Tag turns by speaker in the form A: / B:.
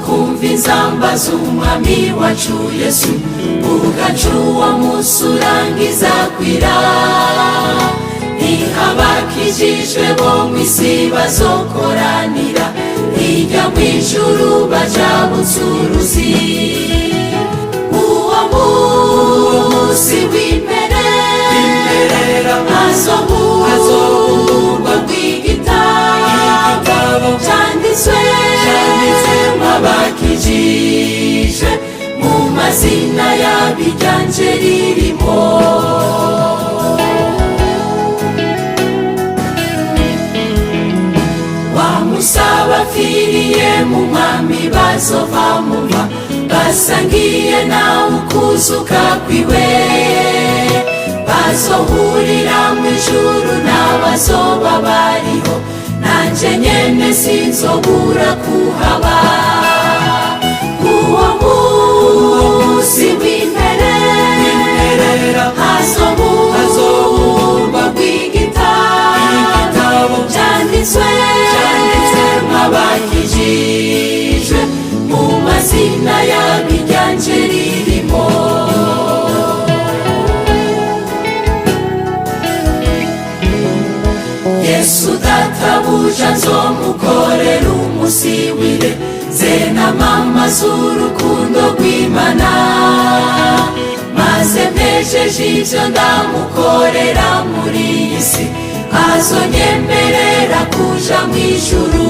A: kumva inzamba z'umwami wacu Yesu, ugacu wa musi urangiza kwira. Abakijijwe bo mw'isi bazokoranira hirya mw'ijuru bajabutse uruzi. Uwo musi w'imperera hazobumburwa rw'igitabo canditswemwo abakijijwe mu mazina y'abiganje ririmo. Bapfiriye mu mwami bazova mumva, basangiye nawe ukuzuka kwiwe. Bazohurira mw'ijuru n'abazoba bariho, nanje nyene sinzobura kuhaba. Uwo musi w'imperera hazobumburwa rw'igitabo canditswemwo abakijijwe mu mazina y'abiganje ririmo. Yesu databuja nzomukorera umusi wire, zenamamaza urukundo rw'Imana. Maze mpejeje ivyo ndamukorera muri iyi si, azonyemerera kuja mw'ijuru.